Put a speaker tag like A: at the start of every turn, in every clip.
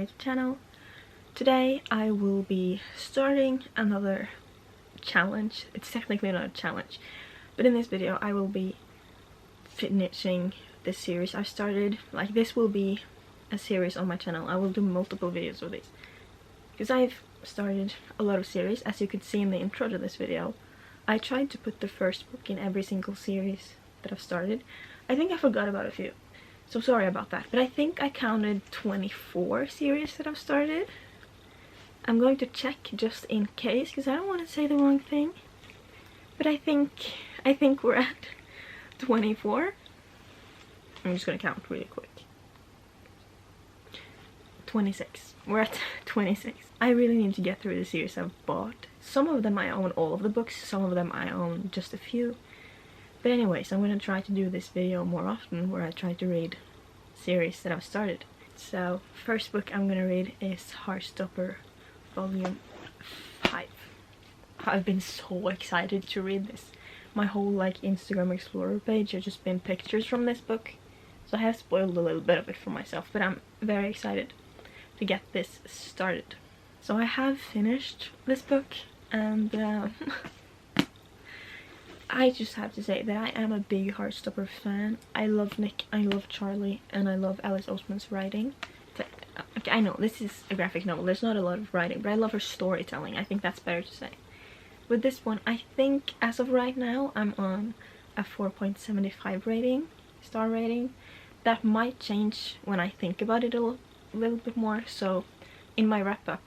A: my channel. Today I will be starting another challenge. It's technically not a challenge, but in this video I will be finishing this series I've started. Like, this will be a series on my channel. I will do multiple videos of this because I've started a lot of series. As you could see in the intro to this video, I tried to put the first book in every single series that I've started. I think I forgot about a few, so sorry about that, but I think I counted 24 series that I've started. I'm going to check just in case because I don't want to say the wrong thing, but I think we're at 24. I'm just gonna count really quick. 26. We're at 26. I really need to get through the series I've bought. Some of them I own all of the books, some of them I own just a few. But anyways, I'm gonna try to do this video more often where I try to read series that I've started. So, first book I'm gonna read is Heartstopper Volume 5. I've been so excited to read this. My whole Instagram Explorer page has just been pictures from this book. So I have spoiled a little bit of it for myself, but I'm very excited to get this started. So I have finished this book, and I just have to say that I am a big Heartstopper fan. I love Nick, I love Charlie, and I love Alice Oseman's writing. Okay, I know this is a graphic novel, there's not a lot of writing, but I love her storytelling. I think that's better to say. With this one, I think as of right now I'm on a 4.75 star rating. That might change when I think about it a little bit more, so in my wrap up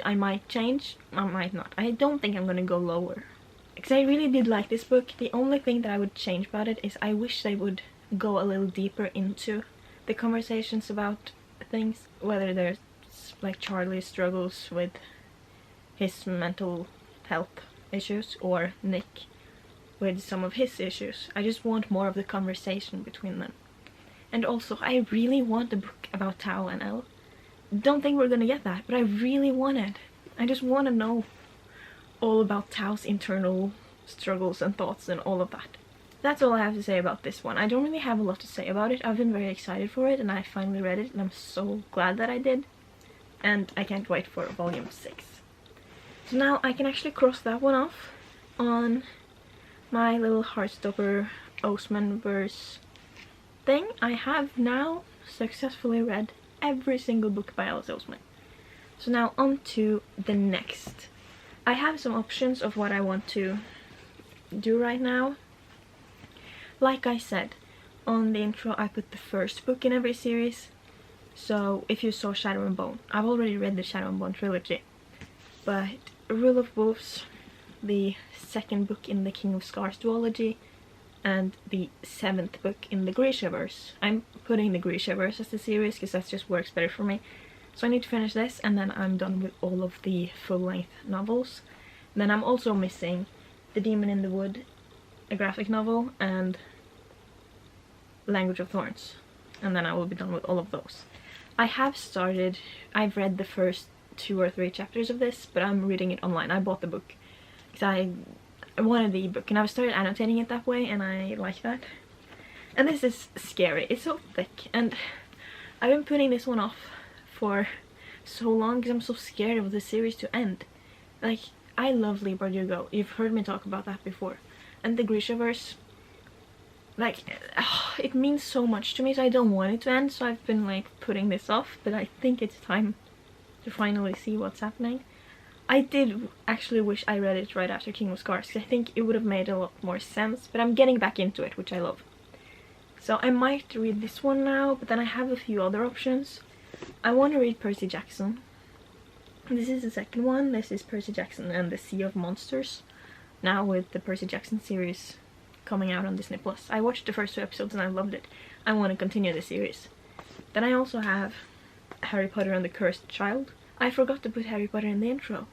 A: I might change, I might not. I don't think I'm gonna go lower because I really did like this book. The only thing that I would change about it is I wish they would go a little deeper into the conversations about things, whether there's like Charlie struggles with his mental health issues or Nick with some of his issues. I just want more of the conversation between them. And also, I really want a book about Tao and Elle. Don't think we're gonna get that, but I really want it. I just want to know all about Tao's internal struggles and thoughts and all of that. That's all I have to say about this one. I don't really have a lot to say about it. I've been very excited for it, and I finally read it, and I'm so glad that I did. And I can't wait for volume 6. So now I can actually cross that one off on my little Heartstopper Oseman verse thing. I have now successfully read every single book by Alice Oseman. So now on to the next. I have some options of what I want to do right now. Like I said on the intro, I put the first book in every series. So if you saw Shadow and Bone, I've already read the Shadow and Bone trilogy, but Rule of Wolves, the second book in the King of Scars duology, and the 7th book in the Grishaverse. I'm putting the Grishaverse as the series because that just works better for me. So I need to finish this, and then I'm done with all of the full-length novels. Then I'm also missing The Demon in the Wood, a graphic novel, and Language of Thorns. And then I will be done with all of those. I've read the first 2 or 3 chapters of this, but I'm reading it online. I bought the book because I wanted the ebook, and I've started annotating it that way, and I like that. And this is scary. It's so thick, and I've been putting this one off for so long because I'm so scared of the series to end. Like, I love Leigh Bardugo. You've heard me talk about that before. And the Grishaverse, like, it means so much to me, so I don't want it to end, so I've been like putting this off, but I think it's time to finally see what's happening. I did actually wish I read it right after King of Scars, because I think it would have made a lot more sense, but I'm getting back into it, which I love. So I might read this one now, but then I have a few other options. I want to read Percy Jackson. This is the second one. This is Percy Jackson and the Sea of Monsters. Now with the Percy Jackson series coming out on Disney+. I watched the first 2 episodes and I loved it. I want to continue the series. Then I also have Harry Potter and the Cursed Child. I forgot to put Harry Potter in the intro,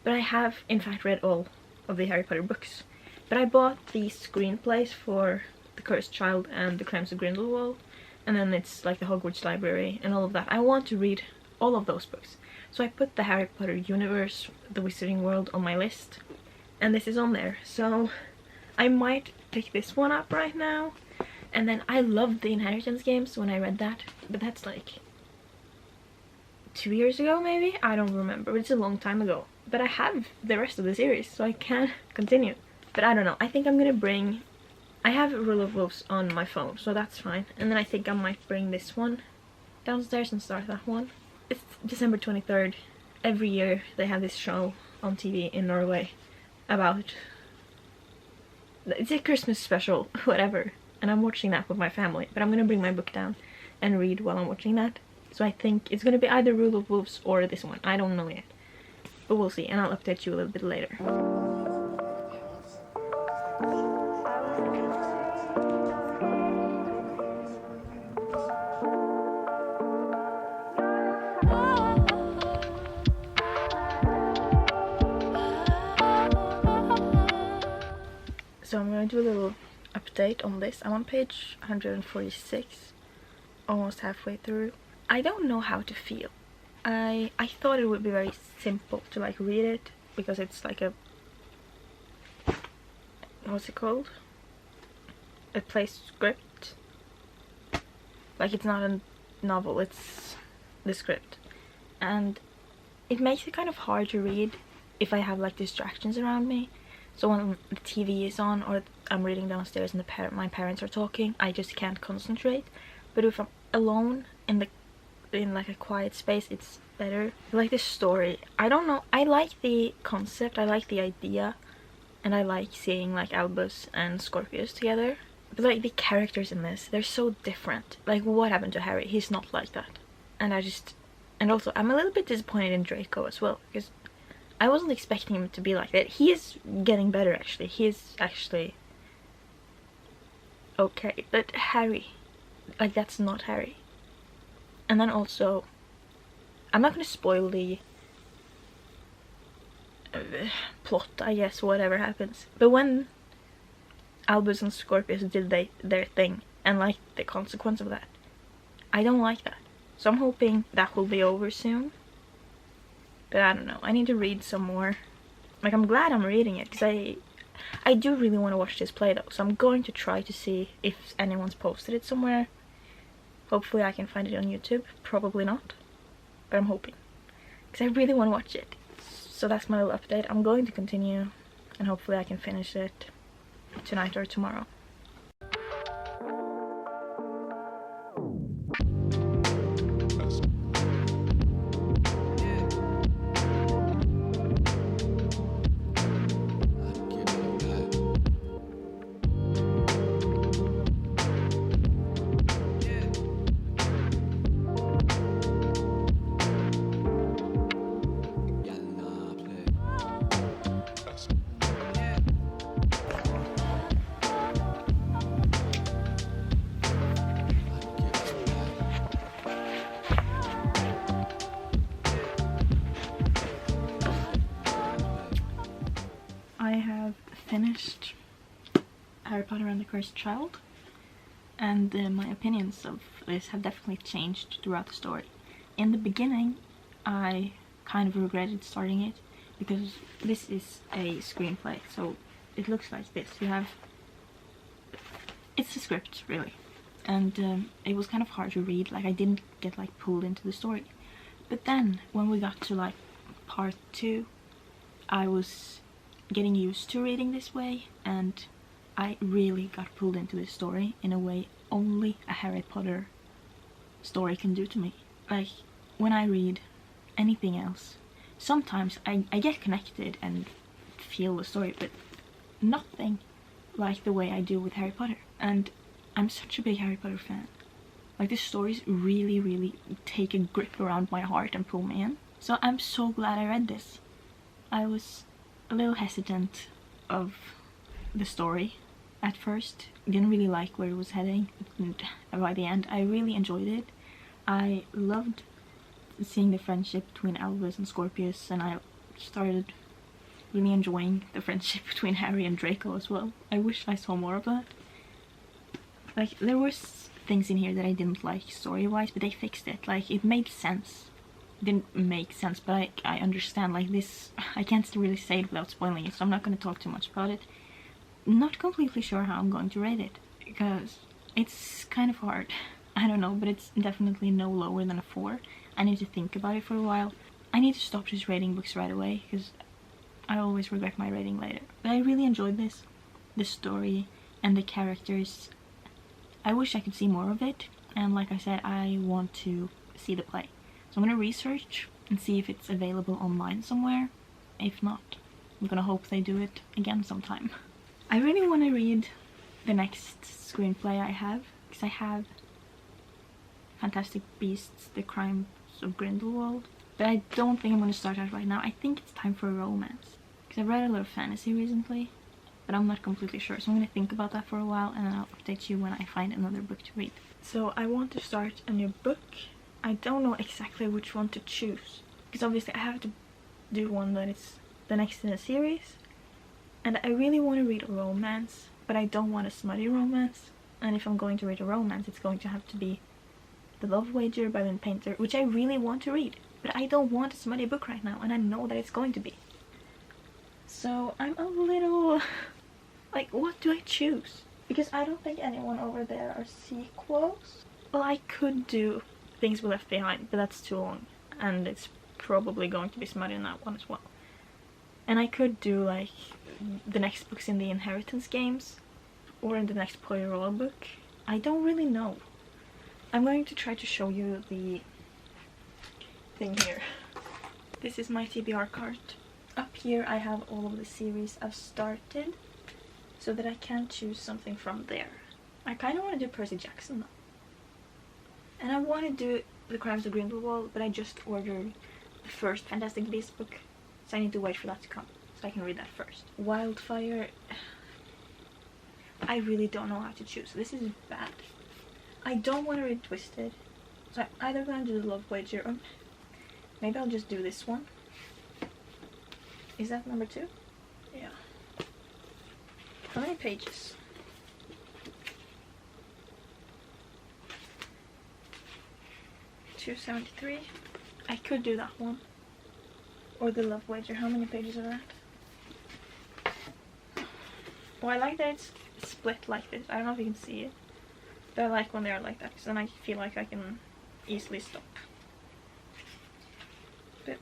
A: but I have in fact read all of the Harry Potter books. But I bought the screenplays for The Cursed Child and The Crimes of Grindelwald, and then it's like the Hogwarts Library and all of that. I want to read all of those books. So I put the Harry Potter universe, the Wizarding World on my list, and this is on there. So I might pick this one up right now. And then I loved the Inheritance games when I read that, but that's like 2 years ago maybe, I don't remember, but it's a long time ago. But I have the rest of the series, so I can continue. But I don't know, I think I'm gonna bring, I have Rule of Wolves on my phone, so that's fine. And then I think I might bring this one downstairs and start that one. It's December 23rd. Every year they have this show on TV in Norway about, it's a Christmas special, whatever. And I'm watching that with my family, but I'm gonna bring my book down and read while I'm watching that. So I think it's gonna be either Rule of Wolves or this one. I don't know yet, but we'll see, and I'll update you a little bit later. So I'm going to do a little update on this. I'm on page 146, almost halfway through. I don't know how to feel. I thought it would be very simple to like read it, because it's like a, what's it called? A play script. Like it's not a novel, it's the script. And it makes it kind of hard to read if I have like distractions around me. So when the TV is on or I'm reading downstairs and my parents are talking, I just can't concentrate. But if I'm alone in like a quiet space, it's better. I like the story. I don't know, I like the concept, I like the idea, and I like seeing like Albus and Scorpius together. But like the characters in this, they're so different. Like what happened to Harry? He's not like that. And also I'm a little bit disappointed in Draco as well, because I wasn't expecting him to be like that. He is getting better actually. He is actually okay. But Harry, like that's not Harry. And then also, I'm not gonna spoil the plot, I guess, whatever happens. But when Albus and Scorpius did their thing, and like the consequence of that, I don't like that. So I'm hoping that will be over soon. But I don't know, I need to read some more. Like I'm glad I'm reading it, because I do really want to watch this play though. So I'm going to try to see if anyone's posted it somewhere. Hopefully I can find it on YouTube. Probably not, but I'm hoping, because I really want to watch it. So that's my little update. I'm going to continue, and hopefully I can finish it tonight or tomorrow. I have finished Harry Potter and the Cursed Child, and my opinions of this have definitely changed throughout the story. In the beginning, I kind of regretted starting it, because this is a screenplay, so it looks like this. It's a script, really, and it was kind of hard to read. Like I didn't get like pulled into the story. But then when we got to like part 2, I was getting used to reading this way, and I really got pulled into this story in a way only a Harry Potter story can do to me. Like when I read anything else, sometimes I get connected and feel the story, but nothing like the way I do with Harry Potter. And I'm such a big Harry Potter fan. Like the stories really take a grip around my heart and pull me in. So I'm so glad I read this. I was a little hesitant of the story at first. Didn't really like where it was heading, and by the end I really enjoyed it. I loved seeing the friendship between Albus and Scorpius, and I started really enjoying the friendship between Harry and Draco as well. I wish I saw more of that. Like there were things in here that I didn't like story-wise, but they fixed it. Like it made sense. Didn't make sense, but I understand. Like this, I can't really say it without spoiling it, so I'm not going to talk too much about it. Not completely sure how I'm going to rate it, because it's kind of hard. I don't know, but it's definitely no lower than a 4. I need to think about it for a while. I need to stop just reading books right away, because I always regret my reading later. But I really enjoyed this. The story and the characters. I wish I could see more of it, and like I said, I want to see the play. So I'm gonna research and see if it's available online somewhere. If not, I'm gonna hope they do it again sometime. I really want to read the next screenplay I have, because I have Fantastic Beasts, The Crimes of Grindelwald, but I don't think I'm going to start that right now. I think it's time for a romance, because I've read a lot of fantasy recently, but I'm not completely sure, so I'm going to think about that for a while, and then I'll update you when I find another book to read. So I want to start a new book. I don't know exactly which one to choose, because obviously I have to do one that is the next in a series, and I really want to read a romance, but I don't want a smutty romance, and if I'm going to read a romance, it's going to have to be The Love Wager by Lynn Painter, which I really want to read, but I don't want a smutty book right now, and I know that it's going to be. So I'm a little like, what do I choose? Because I don't think anyone over there are sequels. Well, I could do Things We Left Behind, but that's too long, and it's probably going to be smutty in that one as well. And I could do like the next books in the Inheritance games, or in the next Poirot book. I don't really know. I'm going to try to show you the thing here. This is my TBR card. Up here I have all of the series I've started, so that I can choose something from there. I kind of want to do Percy Jackson though. And I want to do The Crimes of Grindelwald, but I just ordered the first Fantastic Beasts book, so I need to wait for that to come, so I can read that first. Wildfire... I really don't know how to choose. This is bad. I don't want to read Twisted, so I'm either going to do The Love Wager, or maybe I'll just do this one. Is that number 2? Yeah. How many pages? 273. I could do that one. Or The Love Wager. How many pages are that? Well, I like that it's split like this. I don't know if you can see it, but I like when they are like that, because then I feel like I can easily stop. But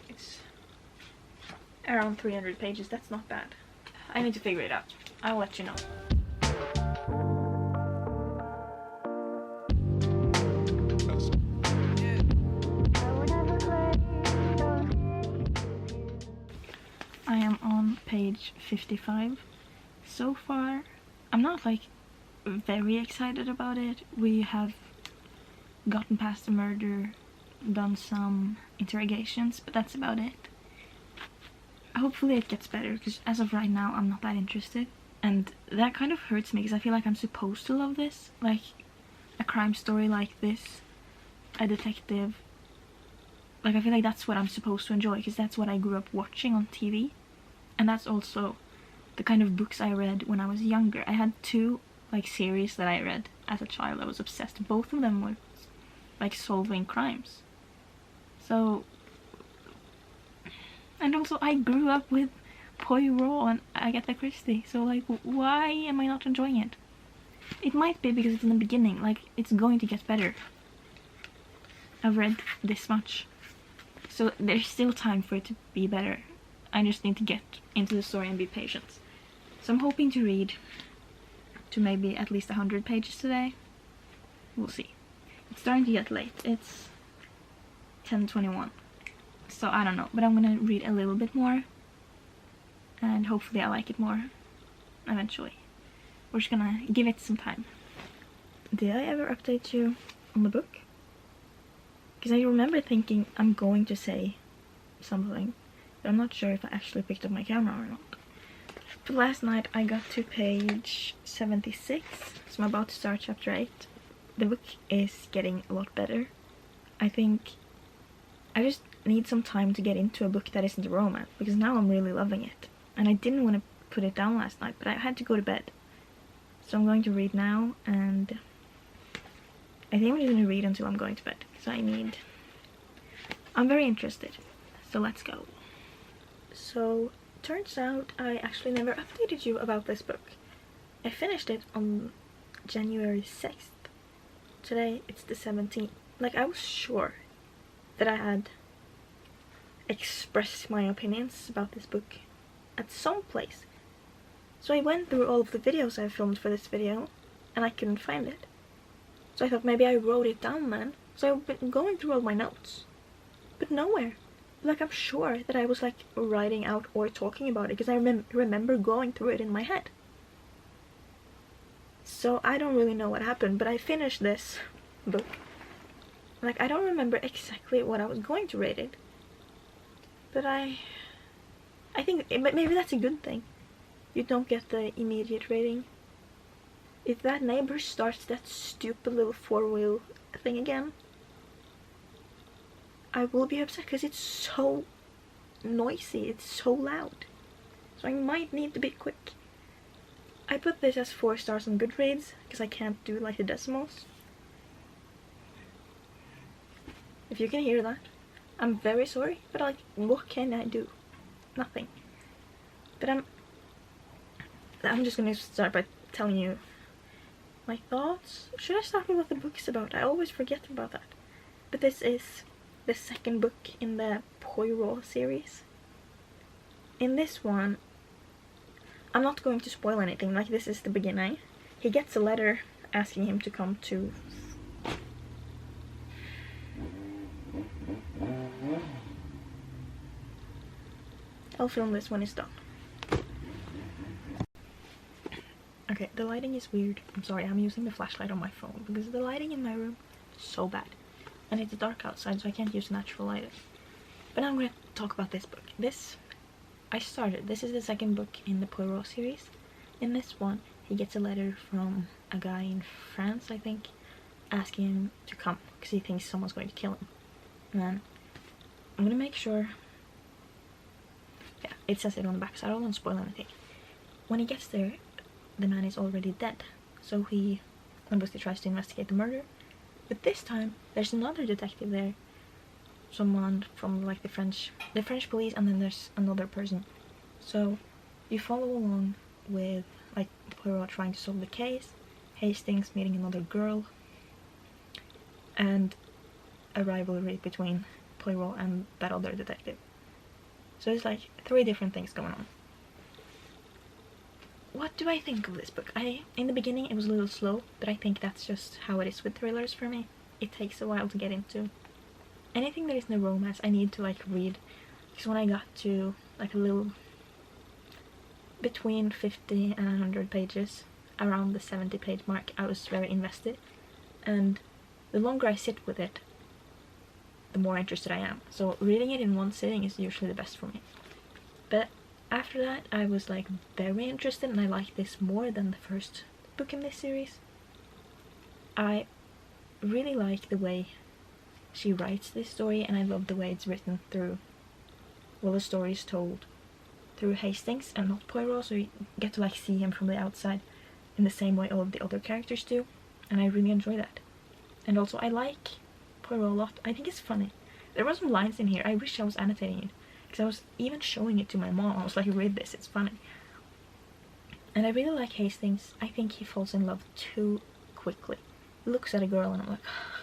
A: it's around 300 pages. That's not bad. I need to figure it out. I'll let you know. I am on page 55. So far, I'm not like very excited about it. We have gotten past the murder, done some interrogations, but that's about it. Hopefully it gets better, because as of right now I'm not that interested, and that kind of hurts me, because I feel like I'm supposed to love this, like a crime story like this, a detective. Like, I feel like that's what I'm supposed to enjoy, because that's what I grew up watching on TV, and that's also the kind of books I read when I was younger. I had 2 like series that I read as a child. I was obsessed. Both of them were like solving crimes. So, and also I grew up with Poirot and Agatha Christie, so like, why am I not enjoying it? It might be because it's in the beginning, like, it's going to get better. I've read this much, so there's still time for it to be better. I just need to get into the story and be patient. So I'm hoping to read to maybe at least 100 pages today. We'll see. It's starting to get late. It's 10:21. So I don't know, but I'm gonna read a little bit more, and hopefully I like it more eventually. We're just gonna give it some time. Did I ever update you on the book? Because I remember thinking I'm going to say something, but I'm not sure if I actually picked up my camera or not. But last night I got to page 76, so I'm about to start chapter 8. The book is getting a lot better. I think I just need some time to get into a book that isn't a romance, because now I'm really loving it. And I didn't want to put it down last night, but I had to go to bed. So I'm going to read now, and I think I'm just going to read until I'm going to bed, because I'm very interested. So let's go. So, turns out I actually never updated you about this book. I finished it on January 6th. Today it's the 17th. Like, I was sure that I had expressed my opinions about this book at some place. So I went through all of the videos I filmed for this video and I couldn't find it. So I thought maybe I wrote it down then. So I've been going through all my notes, but nowhere. Like, I'm sure that I was like writing out or talking about it because I remember going through it in my head. So I don't really know what happened, but I finished this book. Like, I don't remember exactly what I was going to rate it, but I think maybe that's a good thing. You don't get the immediate rating. If that neighbor starts that stupid little four-wheel thing again, I will be upset because it's so noisy, it's so loud. So I might need to be quick. I put this as 4 stars on Goodreads because I can't do like the decimals. If you can hear that, I'm very sorry, but like, what can I do? Nothing. But I'm just gonna start by telling you my thoughts. Should I start with what the book's about? I always forget about that. But this is the second book in the Poirot series. In this one, I'm not going to spoil anything, like this is the beginning. He gets a letter asking him to come to... I'll film this when it's done. Okay, the lighting is weird. I'm sorry, I'm using the flashlight on my phone because the lighting in my room is so bad. And it's dark outside, so I can't use natural lighting. But now I'm going to talk about this book. This is the second book in the Poirot series. In this one, he gets a letter from a guy in France, I think, asking him to come because he thinks someone's going to kill him. And then I'm going to make sure... Yeah, it says it on the back, so I don't want to spoil anything. When he gets there, the man is already dead. So he obviously tries to investigate the murder. But this time, there's another detective there. Someone from like the French police, and then there's another person. So you follow along with like Poirot trying to solve the case, Hastings meeting another girl, and a rivalry between Poirot and that other detective. So it's like 3 different things going on. What do I think of this book? In the beginning it was a little slow, but I think that's just how it is with thrillers for me. It takes a while to get into. Anything that is no romance I need to like read, because when I got to like a little between 50 and 100 pages, around the 70-page mark, I was very invested, and the longer I sit with it, the more interested I am. So reading it in one sitting is usually the best for me. But after that I was like very interested, and I like this more than the first book in this series. I really like the way she writes this story, and I love the way it's written through, well, the story is told through Hastings and not Poirot, so you get to like see him from the outside in the same way all of the other characters do, and I really enjoy that. And also I like Poirot a lot. I think it's funny. There were some lines in here, I wish I was annotating it, because I was even showing it to my mom. I was like, read this, it's funny. And I really like Hastings. I think he falls in love too quickly. He looks at a girl and I'm like,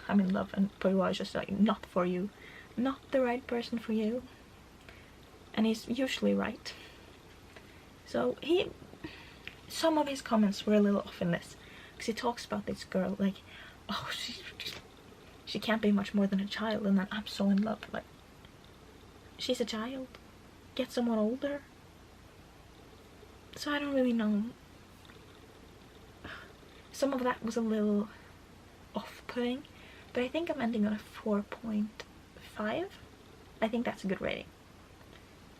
A: I'm in love, and Poirot is just like, not for you, not the right person for you. And he's usually right. So some of his comments were a little off in this, because he talks about this girl like, oh, she can't be much more than a child, and then I'm so in love. Like, she's a child, get someone older. So I don't really know. Some of that was a little off-putting, but I think I'm ending on a 4.5. I think that's a good rating.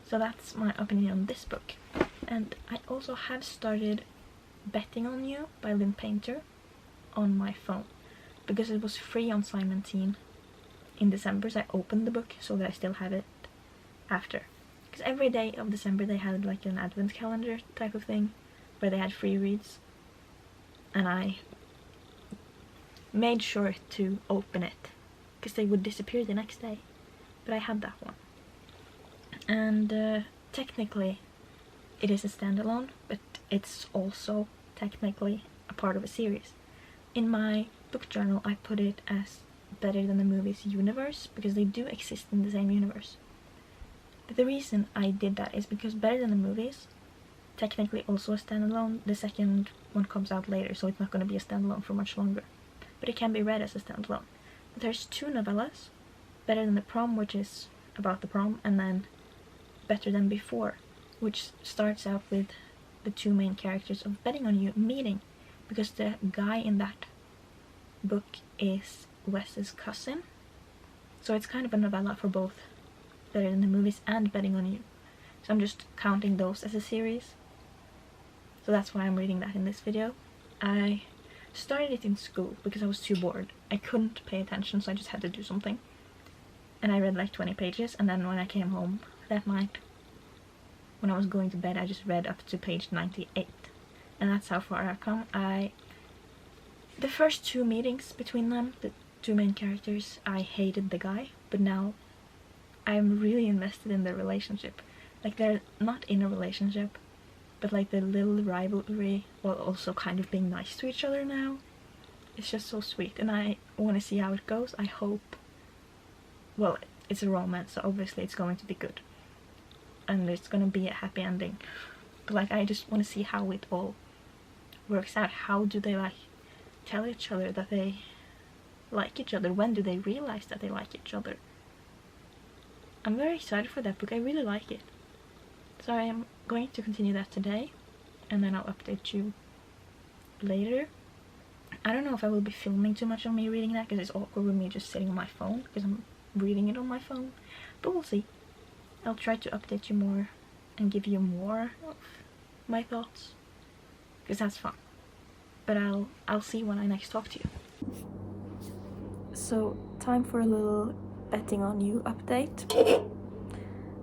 A: So that's my opinion on this book. And I also have started Betting on You by Lynn Painter on my phone, because it was free on Simon Teen in December, so I opened the book so that I still have it after. Because every day of December they had like an advent calendar type of thing where they had free reads, and I made sure to open it because they would disappear the next day, but I had that one. And technically it is a standalone, but it's also technically a part of a series. In my book journal I put it as Better Than the Movies universe, because they do exist in the same universe. But the reason I did that is because Better Than the Movies technically also a standalone. The second one comes out later, so it's not going to be a standalone for much longer. But it can be read as a standalone. But there's 2 novellas, Better Than the Prom, which is about the prom, and then Better Than Before, which starts out with the 2 main characters of Betting on You meeting, because the guy in that book is Wes's cousin. So it's kind of a novella for both Better Than the Movies and Betting on You. So I'm just counting those as a series. So that's why I'm reading that in this video. I started it in school because I was too bored. I couldn't pay attention, so I just had to do something. And I read like 20 pages, and then when I came home that night, when I was going to bed, I just read up to page 98. And that's how far I've come. The first 2 meetings between them, the 2 main characters, I hated the guy, but now I'm really invested in their relationship. Like, they're not in a relationship, but like the little rivalry while also kind of being nice to each other now. It's just so sweet, and I want to see how it goes. I hope, well, it's a romance, so obviously it's going to be good. And it's going to be a happy ending. But like, I just want to see how it all works out. How do they like tell each other that they like each other? When do they realize that they like each other? I'm very excited for that book. I really like it. So I am going to continue that today, and then I'll update you later. I don't know if I will be filming too much of me reading that, because it's awkward with me just sitting on my phone, because I'm reading it on my phone. But we'll see. I'll try to update you more and give you more of my thoughts, because that's fun. But I'll see when I next talk to you. So, time for a little Betting on You update.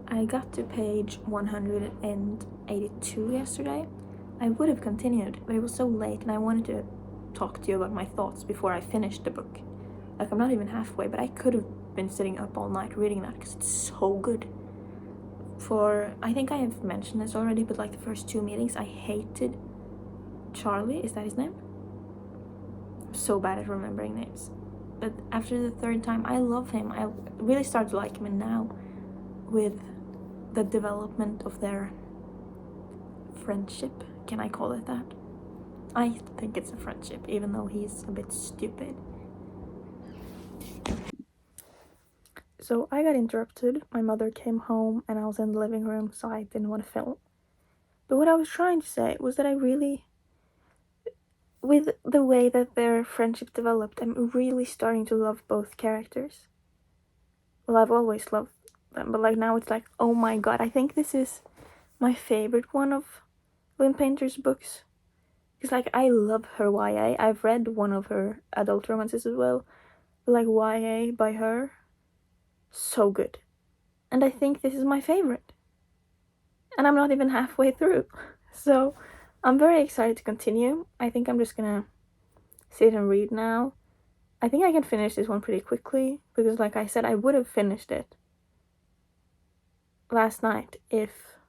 A: I got to page 182 yesterday. I would have continued, but it was so late, and I wanted to talk to you about my thoughts before I finished the book. Like, I'm not even halfway, but I could have been sitting up all night reading that, because it's so good. I think I have mentioned this already, but like the first 2 meetings, I hated Charlie. Is that his name? I'm so bad at remembering names. But after the 3rd time, I love him. I really started to like him, and now with the development of their friendship, can I call it that? I think it's a friendship, even though he's a bit stupid. So I got interrupted. My mother came home and I was in the living room, so I didn't want to film. But what I was trying to say was that I really, with the way that their friendship developed, I'm really starting to love both characters. Well, I've always loved them, but like now it's like, oh my god, I think this is my favorite one of Lynn Painter's books. Because like, I love her YA. I've read one of her adult romances as well. But like, YA by her, so good. And I think this is my favorite. And I'm not even halfway through. So I'm very excited to continue. I think I'm just gonna sit and read now. I think I can finish this one pretty quickly, because like I said, I would have finished it last night if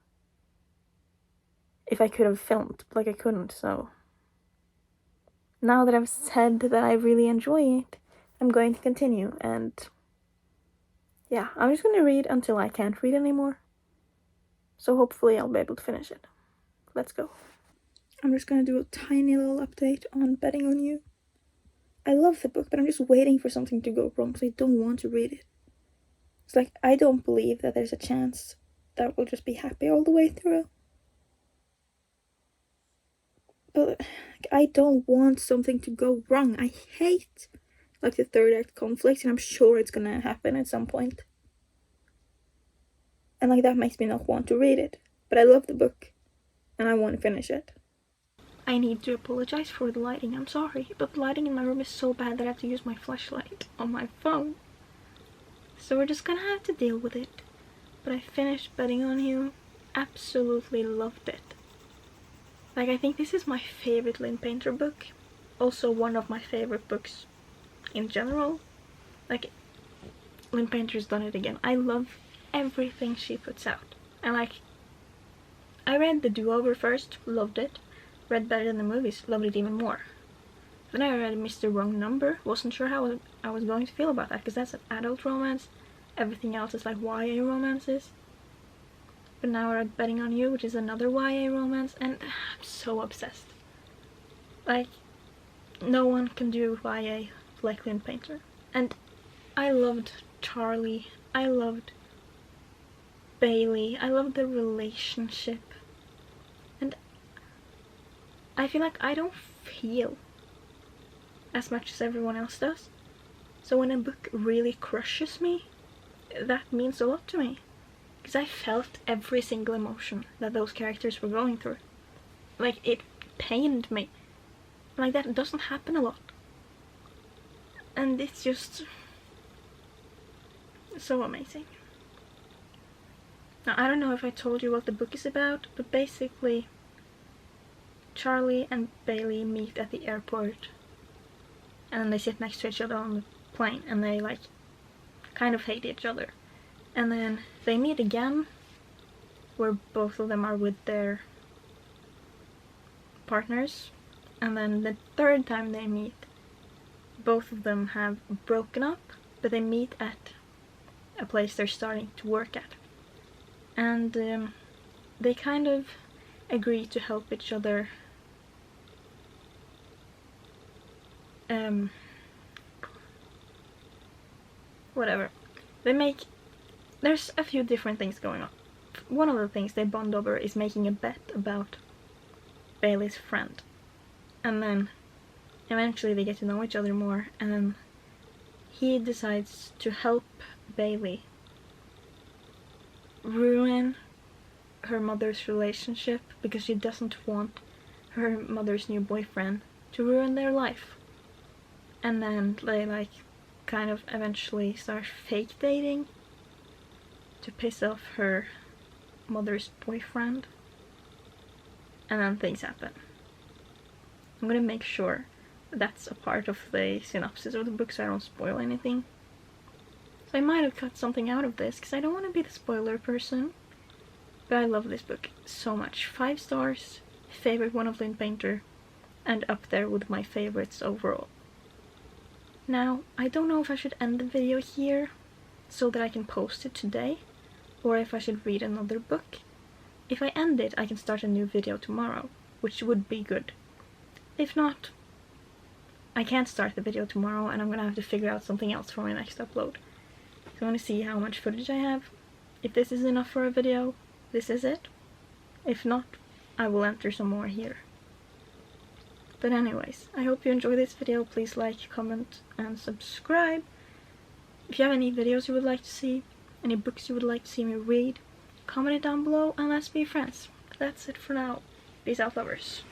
A: I could have filmed, but like I couldn't. So now that I've said that I really enjoy it, I'm going to continue. And yeah, I'm just gonna read until I can't read anymore. So hopefully I'll be able to finish it. Let's go. I'm just gonna do a tiny little update on Betting on You. I love the book, but I'm just waiting for something to go wrong, because I don't want to read it. It's like, I don't believe that there's a chance that we'll just be happy all the way through. But I don't want something to go wrong. I hate like the 3rd act conflict, and I'm sure it's gonna happen at some point. And like, that makes me not want to read it. But I love the book, and I want to finish it. I need to apologize for the lighting. I'm sorry, but the lighting in my room is so bad that I have to use my flashlight on my phone. So we're just gonna have to deal with it. But I finished Betting on You. Absolutely loved it. Like, I think this is my favorite Lynn Painter book. Also one of my favorite books in general. Like, Lynn Painter's done it again. I love everything she puts out. And like, I read The Do-Over first, loved it. Read Better Than the Movies, loved it even more. Then I read Mr. Wrong Number. Wasn't sure how I was going to feel about that, because that's an adult romance. Everything else is like YA romances. But now I read Betting on You, which is another YA romance, and I'm so obsessed. Like, no one can do YA like Wind Painter. And I loved Charlie. I loved Bailey. I loved the relationship. And I feel like I don't feel as much as everyone else does. So when a book really crushes me, that means a lot to me. Because I felt every single emotion that those characters were going through. Like, it pained me. Like, that doesn't happen a lot. And it's just so amazing. Now, I don't know if I told you what the book is about, but basically Charlie and Bailey meet at the airport and they sit next to each other on the plane, and they like kind of hate each other. And then they meet again where both of them are with their partners, and then the third time they meet, both of them have broken up, but they meet at a place they're starting to work at. And they kind of agree to help each other whatever. There's a few different things going on. One of the things they bond over is making a bet about Bailey's friend. And then eventually they get to know each other more, and then he decides to help Bailey ruin her mother's relationship because she doesn't want her mother's new boyfriend to ruin their life. And then they like kind of eventually start fake dating to piss off her mother's boyfriend, and then things happen. I'm gonna make sure that's a part of the synopsis of the book so I don't spoil anything. So I might have cut something out of this because I don't want to be the spoiler person. But I love this book so much. 5 stars, favorite one of Wind Painter, and up there with my favorites overall. Now, I don't know if I should end the video here so that I can post it today, or if I should read another book. If I end it, I can start a new video tomorrow, which would be good. If not, I can't start the video tomorrow, and I'm gonna have to figure out something else for my next upload. So I'm gonna see how much footage I have. If this is enough for a video, this is it. If not, I will enter some more here. But anyways, I hope you enjoyed this video. Please like, comment, and subscribe. If you have any videos you would like to see, any books you would like to see me read, comment it down below and let's be friends. That's it for now. Peace out, lovers.